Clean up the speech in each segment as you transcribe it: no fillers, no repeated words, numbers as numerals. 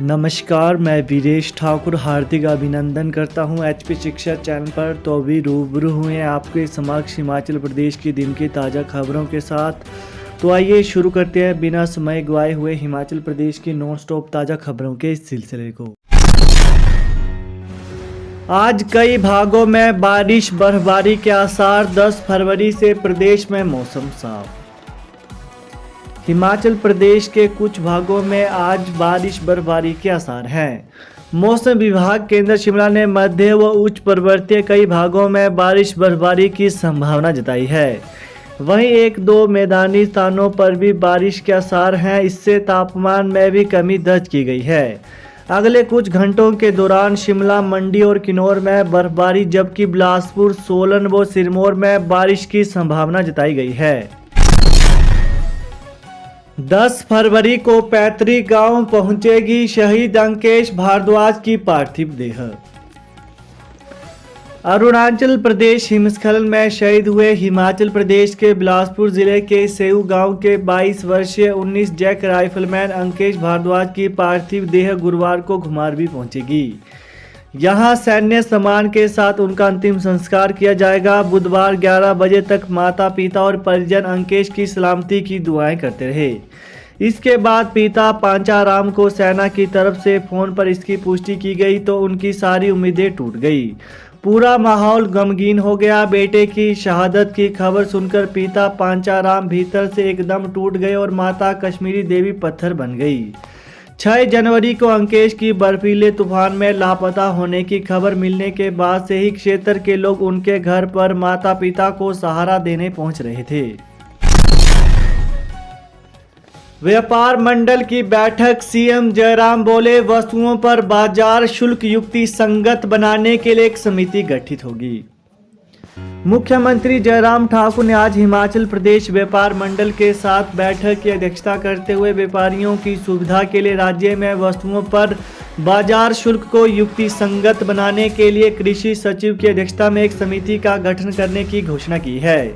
नमस्कार, मैं वीरेश ठाकुर हार्दिक अभिनंदन करता हूं एचपी शिक्षा चैनल पर। तो अभी रूबरू हुए आपके समक्ष हिमाचल प्रदेश की दिन की ताज़ा खबरों के साथ। तो आइए शुरू करते हैं बिना समय गवाए हुए हिमाचल प्रदेश की नॉन स्टॉप ताज़ा खबरों के इस सिलसिले को। आज कई भागों में बारिश बर्फबारी के आसार। 10 फरवरी से प्रदेश में मौसम साफ। हिमाचल प्रदेश के कुछ भागों में आज बारिश बर्फबारी के आसार हैं। मौसम विभाग केंद्र शिमला ने मध्य व उच्च पर्वतीय कई भागों में बारिश बर्फबारी की संभावना जताई है। वहीं एक दो मैदानी स्थानों पर भी बारिश के आसार हैं। इससे तापमान में भी कमी दर्ज की गई है। अगले कुछ घंटों के दौरान शिमला, मंडी और किन्नौर में बर्फबारी, जबकि बिलासपुर, सोलन व सिरमौर में बारिश की संभावना जताई गई है। 10 फरवरी को पैतृक गांव पहुंचेगी शहीद अंकेश भारद्वाज की पार्थिव देह। अरुणाचल प्रदेश हिमस्खलन में शहीद हुए हिमाचल प्रदेश के बिलासपुर जिले के सेऊ गांव के 22 वर्षीय 19 जैक राइफलमैन अंकेश भारद्वाज की पार्थिव देह गुरुवार को घुमारवीं पहुंचेगी। यहां सैन्य सम्मान के साथ उनका अंतिम संस्कार किया जाएगा। बुधवार 11 बजे तक माता पिता और परिजन अंकेश की सलामती की दुआएं करते रहे। इसके बाद पिता पांचाराम को सेना की तरफ से फोन पर इसकी पुष्टि की गई तो उनकी सारी उम्मीदें टूट गई। पूरा माहौल गमगीन हो गया। बेटे की शहादत की खबर सुनकर पिता पांचाराम भीतर से एकदम टूट गए और माता कश्मीरी देवी पत्थर बन गई। 6 जनवरी को अंकेश की बर्फीले तूफान में लापता होने की खबर मिलने के बाद से ही क्षेत्र के लोग उनके घर पर माता पिता को सहारा देने पहुंच रहे थे। व्यापार मंडल की बैठक। सीएम जयराम बोले, वस्तुओं पर बाजार शुल्क युक्ति संगत बनाने के लिए एक समिति गठित होगी। मुख्यमंत्री जयराम ठाकुर ने आज हिमाचल प्रदेश व्यापार मंडल के साथ बैठक की अध्यक्षता करते हुए व्यापारियों की सुविधा के लिए राज्य में वस्तुओं पर बाजार शुल्क को युक्ति संगत बनाने के लिए कृषि सचिव की अध्यक्षता में एक समिति का गठन करने की घोषणा की है।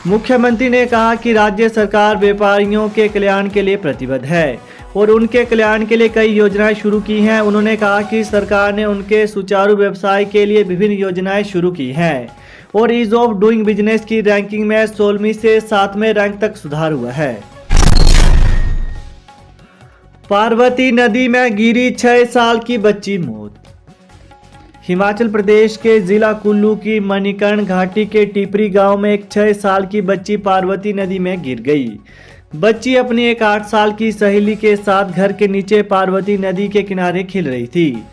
मुख्यमंत्री ने कहा कि राज्य सरकार व्यापारियों के कल्याण के लिए प्रतिबद्ध है और उनके कल्याण के लिए कई योजनाएं शुरू की हैं। उन्होंने कहा कि सरकार ने उनके सुचारू व्यवसाय के लिए विभिन्न योजनाएं शुरू की हैं और ईज ऑफ डूइंग बिजनेस की रैंकिंग में 16वीं से 7वें रैंक तक सुधार हुआ है। पार्वती नदी में गिरी 6 साल की बच्ची मौत। हिमाचल प्रदेश के जिला कुल्लू की मणिकर्ण घाटी के टिपरी गांव में एक 6 साल की बच्ची पार्वती नदी में गिर गई। बच्ची अपनी एक 8 साल की सहेली के साथ घर के नीचे पार्वती नदी के किनारे खेल रही थी।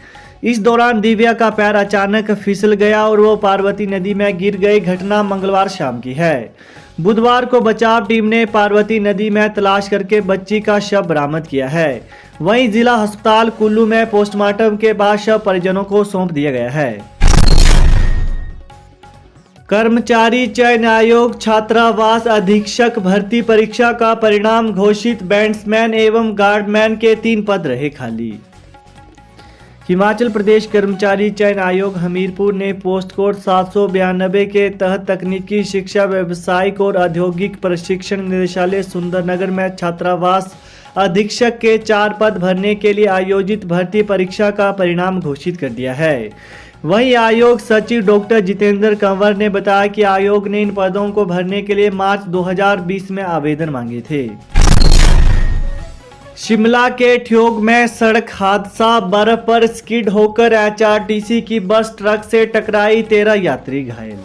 इस दौरान दिव्या का पैर अचानक फिसल गया और वो पार्वती नदी में गिर गई। घटना मंगलवार शाम की है। बुधवार को बचाव टीम ने पार्वती नदी में तलाश करके बच्ची का शव बरामद किया है। वहीं जिला अस्पताल कुल्लू में पोस्टमार्टम के बाद शव परिजनों को सौंप दिया गया है। कर्मचारी चयन आयोग छात्रावास अधीक्षक भर्ती परीक्षा का परिणाम घोषित। बैंड्समैन एवं गार्डमैन के 3 पद रहे खाली। हिमाचल प्रदेश कर्मचारी चयन आयोग हमीरपुर ने पोस्ट कोड 792 के तहत तकनीकी शिक्षा, व्यावसायिक और औद्योगिक प्रशिक्षण निदेशालय सुंदरनगर में छात्रावास अधीक्षक के 4 पद भरने के लिए आयोजित भर्ती परीक्षा का परिणाम घोषित कर दिया है। वहीं आयोग सचिव डॉक्टर जितेंद्र कंवर ने बताया कि आयोग ने इन पदों को भरने के लिए मार्च 2020 में आवेदन मांगे थे। शिमला के ठियोग में सड़क हादसा। बर्फ पर स्किड होकर एचआरटीसी की बस ट्रक से टकराई, 13 यात्री घायल।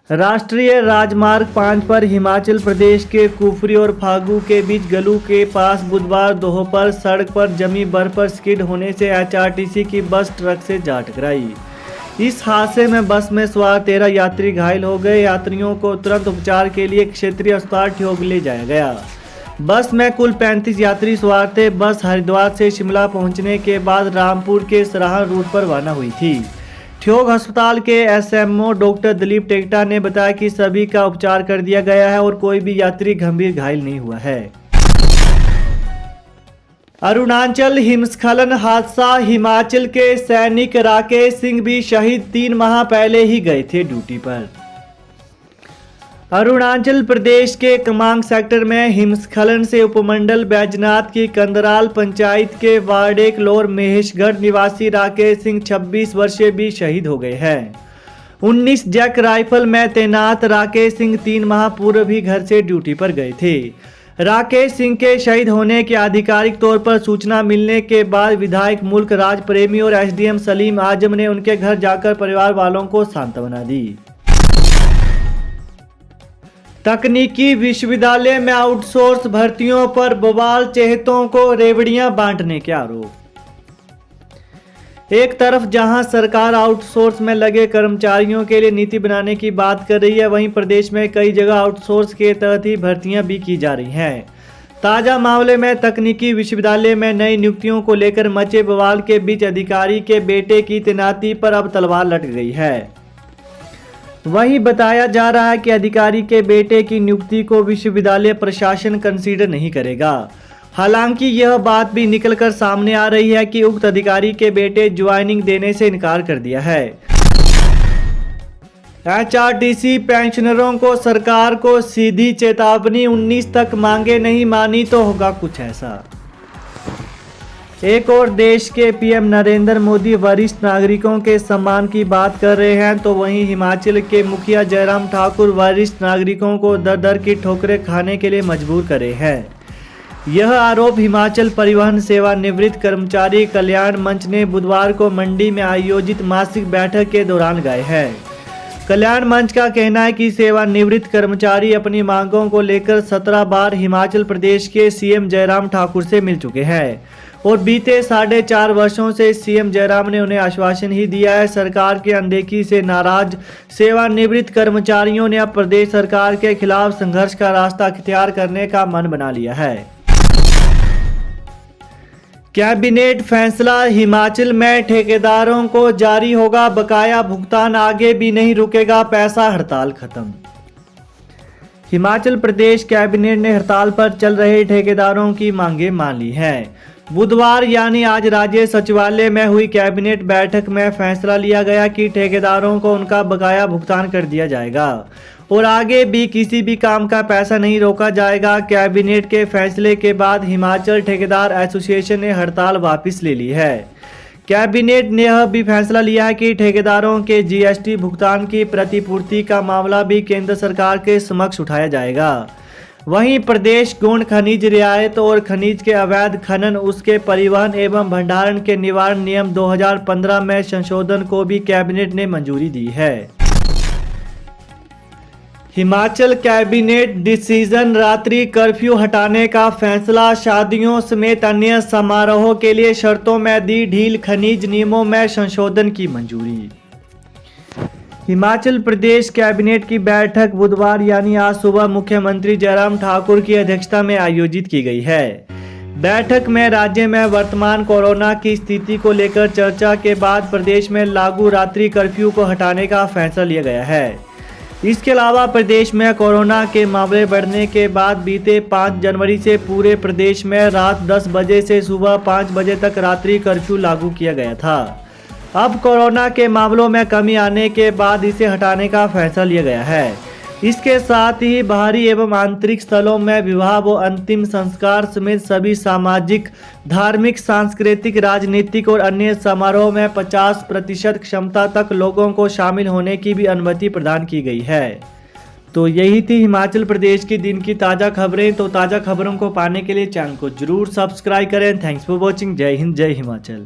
राष्ट्रीय राजमार्ग 5 पर हिमाचल प्रदेश के कुफरी और फागू के बीच गलू के पास बुधवार दोपहर सड़क पर जमी बर्फ पर स्किड होने से एचआरटीसी की बस ट्रक से जा टकराई। इस हादसे में बस में सवार 13 यात्री घायल हो गए। यात्रियों को तुरंत उपचार के लिए क्षेत्रीय अस्पताल ठियोग ले जाया गया। बस में कुल 35 यात्री सवार थे। बस हरिद्वार से शिमला पहुंचने के बाद रामपुर के सराहन रूट पर रवाना हुई थी। ठियोग अस्पताल के एसएमओ डॉक्टर दिलीप टेक्टा ने बताया कि सभी का उपचार कर दिया गया है और कोई भी यात्री गंभीर घायल नहीं हुआ है। अरुणाचल हिमस्खलन हादसा। हिमाचल के सैनिक राकेश सिंह भी शहीद। 3 माह पहले ही गए थे ड्यूटी पर। अरुणाचल प्रदेश के तमांग सेक्टर में हिमस्खलन से उपमंडल बैजनाथ की कंदराल पंचायत के वार्ड 1 लोअर महेशगढ़ निवासी राकेश सिंह 26 वर्षीय भी शहीद हो गए हैं। 19 जैक राइफल में तैनात राकेश सिंह 3 माह पूर्व ही घर से ड्यूटी पर गए थे। राकेश सिंह के शहीद होने के आधिकारिक तौर पर सूचना मिलने के बाद विधायक मुल्क राज प्रेमी और एसडीएम सलीम आजम ने उनके घर जाकर परिवार वालों को सांत्वना दी। तकनीकी विश्वविद्यालय में आउटसोर्स भर्तियों पर बवाल, चहेतों को रेवड़ियां बांटने के आरोप। एक तरफ जहां सरकार आउटसोर्स में लगे कर्मचारियों के लिए नीति बनाने की बात कर रही है, वहीं प्रदेश में कई जगह आउटसोर्स के तहत ही भर्तियां भी की जा रही हैं। ताजा मामले में तकनीकी विश्वविद्यालय में नई नियुक्तियों को लेकर मचे बवाल के बीच अधिकारी के बेटे की तैनाती पर अब तलवार लटक गई है। वहीं बताया जा रहा है कि अधिकारी के बेटे की नियुक्ति को विश्वविद्यालय प्रशासन कंसीडर नहीं करेगा। हालांकि यह बात भी निकलकर सामने आ रही है कि उक्त अधिकारी के बेटे ज्वाइनिंग देने से इनकार कर दिया है। एचआरटीसी पेंशनरों को सरकार को सीधी चेतावनी, 19 तक मांगे नहीं मानी तो होगा कुछ ऐसा। एक और देश के पीएम नरेंद्र मोदी वरिष्ठ नागरिकों के सम्मान की बात कर रहे हैं, तो वहीं हिमाचल के मुखिया जयराम ठाकुर वरिष्ठ नागरिकों को दर दर की ठोकरें खाने के लिए मजबूर कर रहे हैं। यह आरोप हिमाचल परिवहन सेवानिवृत्त कर्मचारी कल्याण मंच ने बुधवार को मंडी में आयोजित मासिक बैठक के दौरान लगाए हैं। कल्याण मंच का कहना है कि सेवानिवृत्त कर्मचारी अपनी मांगों को लेकर 17 बार हिमाचल प्रदेश के सीएम जयराम ठाकुर से मिल चुके हैं और बीते 4.5 वर्षों से सीएम जयराम ने उन्हें आश्वासन ही दिया है। सरकार की अनदेखी से नाराज सेवानिवृत्त कर्मचारियों ने अब प्रदेश सरकार के खिलाफ संघर्ष का रास्ता अख्तियार करने का मन बना लिया है। कैबिनेट फैसला, हिमाचल में ठेकेदारों को जारी होगा बकाया भुगतान, आगे भी नहीं रुकेगा पैसा, हड़ताल खत्म। हिमाचल प्रदेश कैबिनेट ने हड़ताल पर चल रहे ठेकेदारों की मांगे मान ली हैं। बुधवार यानी आज राज्य सचिवालय में हुई कैबिनेट बैठक में फैसला लिया गया कि ठेकेदारों को उनका बकाया भुगतान कर दिया जाएगा और आगे भी किसी भी काम का पैसा नहीं रोका जाएगा। कैबिनेट के फैसले के बाद हिमाचल ठेकेदार एसोसिएशन ने हड़ताल वापस ले ली है। कैबिनेट ने यह भी फैसला लिया है कि ठेकेदारों के जीएसटी भुगतान की प्रतिपूर्ति का मामला भी केंद्र सरकार के समक्ष उठाया जाएगा। वहीं प्रदेश गौण खनिज रियायत और खनिज के अवैध खनन, उसके परिवहन एवं भंडारण के निवारण नियम 2015 में संशोधन को भी कैबिनेट ने मंजूरी दी है। हिमाचल कैबिनेट डिसीजन, रात्रि कर्फ्यू हटाने का फैसला, शादियों समेत अन्य समारोहों के लिए शर्तों में दी ढील, खनिज नियमों में संशोधन की मंजूरी। हिमाचल प्रदेश कैबिनेट की बैठक बुधवार यानी आज सुबह मुख्यमंत्री जयराम ठाकुर की अध्यक्षता में आयोजित की गई है। बैठक में राज्य में वर्तमान कोरोना की स्थिति को लेकर चर्चा के बाद प्रदेश में लागू रात्रि कर्फ्यू को हटाने का फैसला लिया गया है। इसके अलावा प्रदेश में कोरोना के मामले बढ़ने के बाद बीते 5 जनवरी से पूरे प्रदेश में रात 10 बजे से सुबह 5 बजे तक रात्रि कर्फ्यू लागू किया गया था। अब कोरोना के मामलों में कमी आने के बाद इसे हटाने का फैसला लिया गया है। इसके साथ ही बाहरी एवं आंतरिक स्थलों में विवाह व अंतिम संस्कार समेत सभी सामाजिक, धार्मिक, सांस्कृतिक, राजनीतिक और अन्य समारोह में 50% क्षमता तक लोगों को शामिल होने की भी अनुमति प्रदान की गई है। तो यही थी हिमाचल प्रदेश की दिन की ताज़ा खबरें। तो ताज़ा खबरों को पाने के लिए चैनल को जरूर सब्सक्राइब करें। Thanks for watching. जय हिंद, जय हिमाचल।